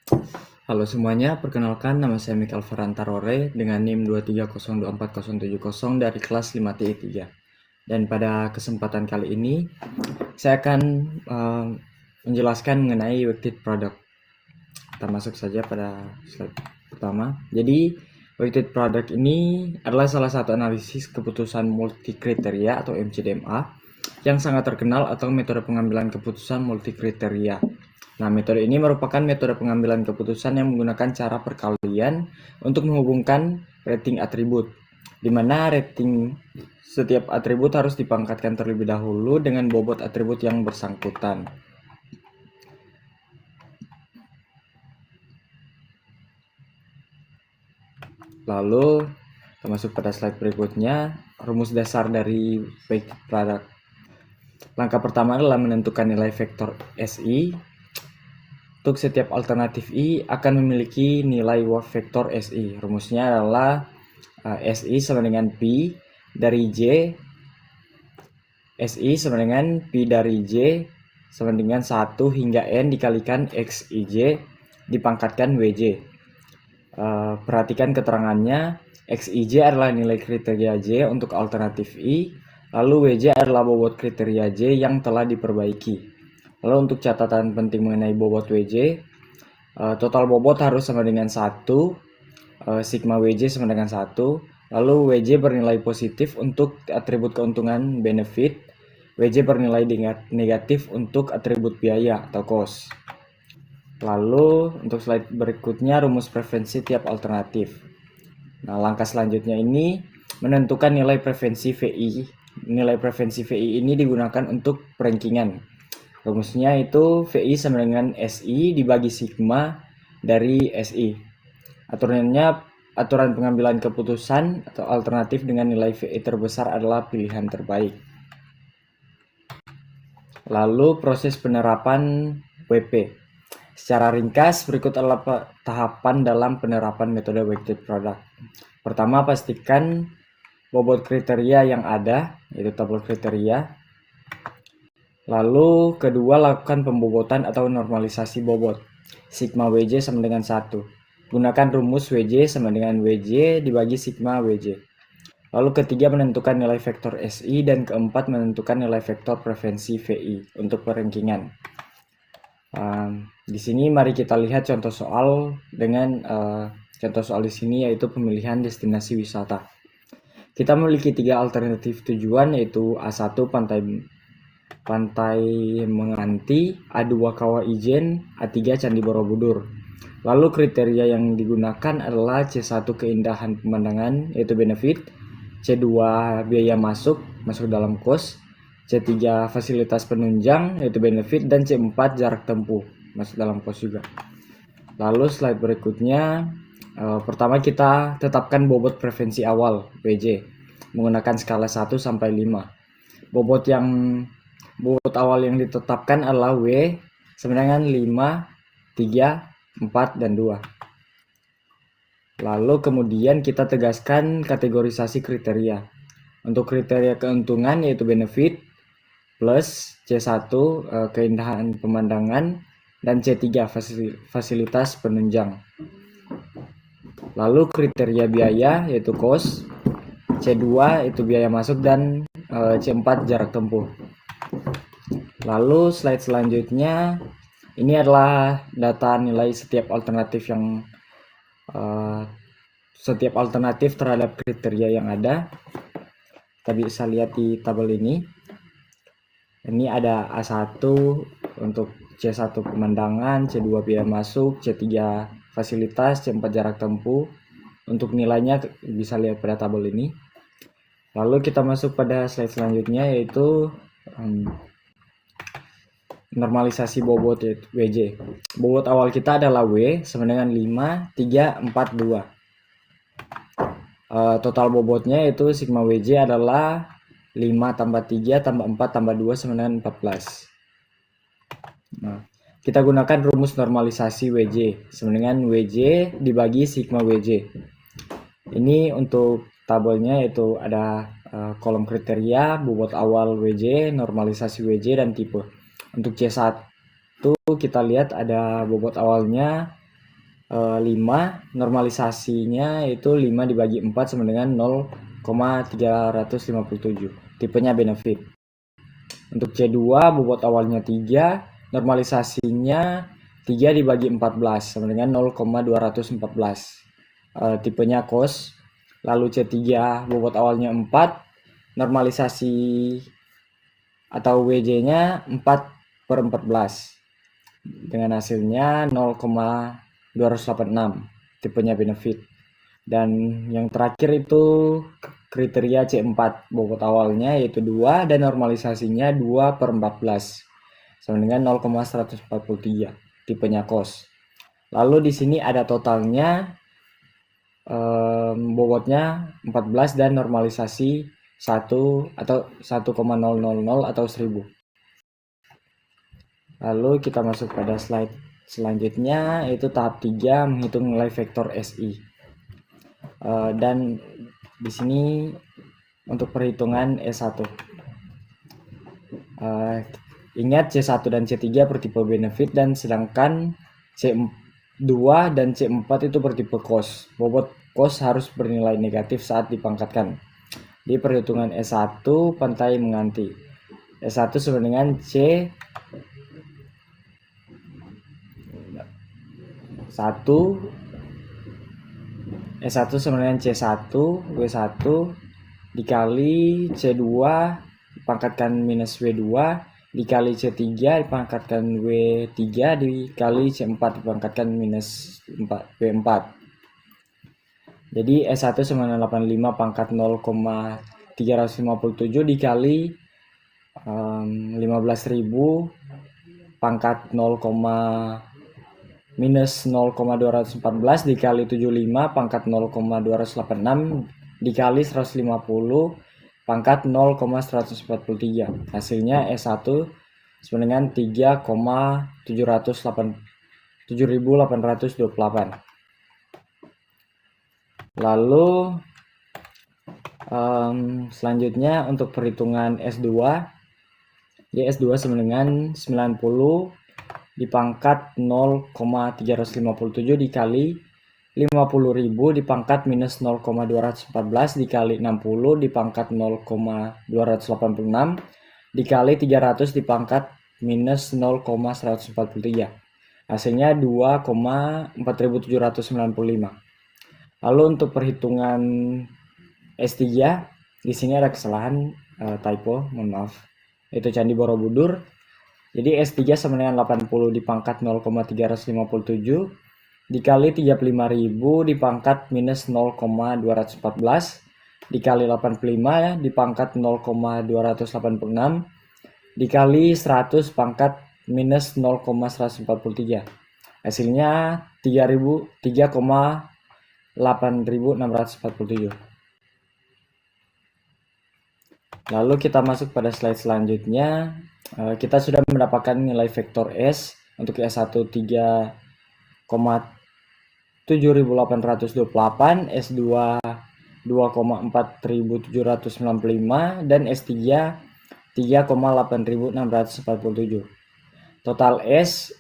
Halo semuanya, perkenalkan nama saya Michael Ferrantarore dengan NIM 2302470 dari kelas 5TI3. Dan pada kesempatan kali ini, saya akan menjelaskan mengenai weighted product. Kita masuk saja pada slide pertama. Jadi, weighted product ini adalah salah satu analisis keputusan multikriteria atau MCDMA yang sangat terkenal atau metode pengambilan keputusan multikriteria. Nah, metode ini merupakan metode pengambilan keputusan yang menggunakan cara perkalian untuk menghubungkan rating atribut, di mana rating setiap atribut harus dipangkatkan terlebih dahulu dengan bobot atribut yang bersangkutan. Lalu, kita masuk pada slide berikutnya, rumus dasar dari weighted product. Langkah pertama adalah menentukan nilai vektor SI. Untuk setiap alternatif I akan memiliki nilai vektor SI. Rumusnya adalah SI sama dengan Pi dari J. SI sama dengan Pi dari J sama dengan 1 hingga N dikalikan XIJ dipangkatkan WJ. Perhatikan keterangannya. XIJ adalah nilai kriteria J untuk alternatif I. Lalu WJ adalah bobot kriteria J yang telah diperbaiki. Lalu untuk catatan penting mengenai bobot WJ, total bobot harus sama dengan 1, sigma WJ sama dengan 1, lalu WJ bernilai positif untuk atribut keuntungan benefit, WJ bernilai negatif untuk atribut biaya atau cost. Lalu untuk slide berikutnya rumus preferensi tiap alternatif. Nah, langkah selanjutnya ini menentukan nilai preferensi VI. Nilai preferensi VI ini digunakan untuk perankingan. Rumusnya itu VI sama dengan SI dibagi sigma dari SI. Aturan pengambilan keputusan atau alternatif dengan nilai VI terbesar adalah pilihan terbaik. Lalu proses penerapan WP. Secara ringkas, berikut adalah tahapan dalam penerapan metode weighted product. Pertama, pastikan bobot kriteria yang ada, yaitu tabel kriteria. Lalu kedua, lakukan pembobotan atau normalisasi bobot. Sigma WJ sama dengan 1. Gunakan rumus WJ sama dengan WJ dibagi sigma WJ. Lalu ketiga, menentukan nilai vektor SI, dan keempat, menentukan nilai vektor preferensi VI untuk perankingan. Di sini mari kita lihat contoh soal dengan contoh soal di sini yaitu pemilihan destinasi wisata. Kita memiliki 3 alternatif tujuan, yaitu A1 Pantai Menganti, A2 Kawah Ijen, A3 Candi Borobudur. Lalu kriteria yang digunakan adalah C1 keindahan pemandangan yaitu benefit, C2 biaya masuk dalam kos, C3 fasilitas penunjang yaitu benefit, dan C4 jarak tempuh masuk dalam kos juga. Lalu slide berikutnya, pertama kita tetapkan bobot preferensi awal WJ menggunakan skala 1 sampai 5. Bobot awal yang ditetapkan adalah W sama dengan 5, 3, 4, dan 2. Lalu kemudian kita tegaskan kategorisasi kriteria. Untuk kriteria keuntungan yaitu benefit, plus C1 keindahan pemandangan, dan C3 fasilitas penunjang. Lalu kriteria biaya yaitu cost, C2 itu biaya masuk, dan C4 jarak tempuh. Lalu slide selanjutnya, ini adalah data nilai setiap alternatif terhadap kriteria yang ada. Kita bisa lihat di tabel ini. Ini ada A1 untuk C1 pemandangan, C2 biaya masuk, C3 fasilitas, C4 jarak tempuh. Untuk nilainya bisa lihat pada tabel ini. Lalu kita masuk pada slide selanjutnya yaitu normalisasi bobot WJ. Bobot awal kita adalah W sama dengan 5, 3, 4, 2. Total bobotnya itu sigma WJ adalah 5 tambah 3 tambah 4 tambah 2 sama dengan 14. Nah, kita gunakan rumus normalisasi WJ sama dengan WJ dibagi sigma WJ. Ini untuk tabelnya yaitu ada kolom kriteria, bobot awal WJ, normalisasi WJ, dan tipe. Untuk C1 kita lihat ada bobot awalnya 5, normalisasinya itu 5 dibagi 4 sama dengan 0,357. Tipenya benefit. Untuk C2 bobot awalnya 3, normalisasinya 3 dibagi 14 sama dengan 0,214. Tipenya cost. Lalu C3 bobot awalnya 4, normalisasi atau WJ-nya 4/14 dengan hasilnya 0,286, tipenya benefit. Dan yang terakhir itu kriteria C4, bobot awalnya yaitu 2 dan normalisasinya 2/14 sama dengan 0,143, tipenya cost. Lalu di sini ada totalnya, bobotnya 14 dan normalisasi 1 atau 1,000 atau 1000. Lalu kita masuk pada slide selanjutnya, yaitu tahap 3, menghitung nilai vektor SI. Dan di sini untuk perhitungan S1. Ingat C1 dan C3 bertipe benefit, dan sedangkan C2 dan C4 itu bertipe cost. Bobot cost harus bernilai negatif saat dipangkatkan. Di perhitungan S1, pantai menganti. S1 sama dengan C1 S1 sama dengan C1 W1 dikali C2 dipangkatkan minus W2 dikali C3 dipangkatkan W3 dikali C4 dipangkatkan minus W4. Jadi S1 sama dengan 85 pangkat 0,357 dikali 15.000 pangkat minus 0,214 dikali 75 pangkat 0,286 dikali 150 pangkat 0,143. Hasilnya S1 sama dengan 3,728. Lalu selanjutnya untuk perhitungan S2, ya S2 sama dengan 90 dipangkat 0,357 dikali 50.000 dipangkat minus 0,214 dikali 60 dipangkat 0,286 dikali 300 dipangkat minus 0,143. Hasilnya 2,4795. Lalu untuk perhitungan S3, di sini ada kesalahan typo, mohon maaf. Itu Candi Borobudur. Jadi S3 sama dengan 80 dipangkat 0,357 dikali 35.000 dipangkat minus 0,214 dikali 85 dipangkat 0,286 dikali 100 pangkat minus 0,143. Hasilnya 3,8647. Lalu kita masuk pada slide selanjutnya. Kita sudah mendapatkan nilai vektor S untuk S1 3,7828, S2 2,4795 dan S3 3,8647. Total S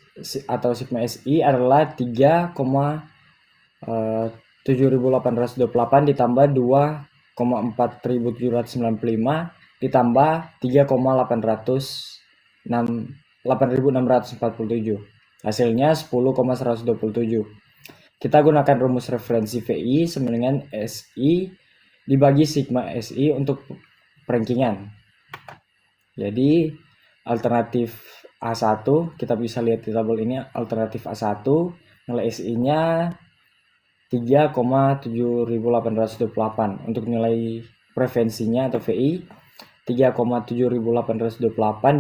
atau sigma SI adalah 3,7828 ditambah 2,4795 ditambah 3,8647. Hasilnya 10,127. Kita gunakan rumus referensi VI sama dengan SI dibagi sigma SI untuk perankingan. Jadi alternatif A1, kita bisa lihat di tabel ini, alternatif A1 nilai SI-nya 3,7828. Untuk nilai preferensinya atau VI 3,7828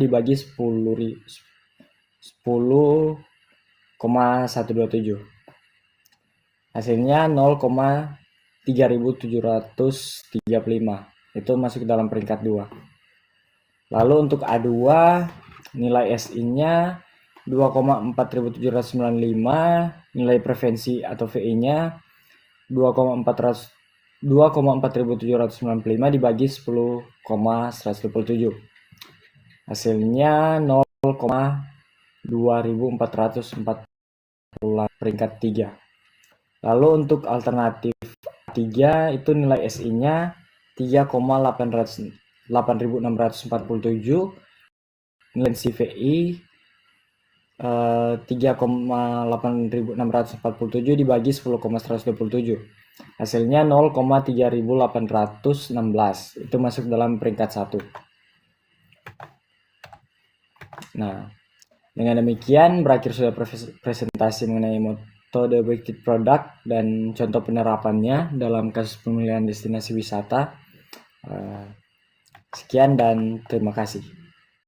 dibagi 10,127. Hasilnya 0,3735. Itu masuk dalam peringkat 2. Lalu untuk A2 nilai SI-nya 2,4795, nilai preferensi atau VI-nya 2,4795 dibagi 10,127. Hasilnya 0,2440, peringkat 3. Lalu untuk alternatif 3 itu nilai SI-nya 3,8647, nilai CVI 3,8647 dibagi 10,127. Hasilnya 0,3816. Itu masuk dalam peringkat 1. Nah, dengan demikian berakhir sudah presentasi mengenai metode Wicked Product dan contoh penerapannya dalam kasus pemilihan destinasi wisata. Sekian dan terima kasih.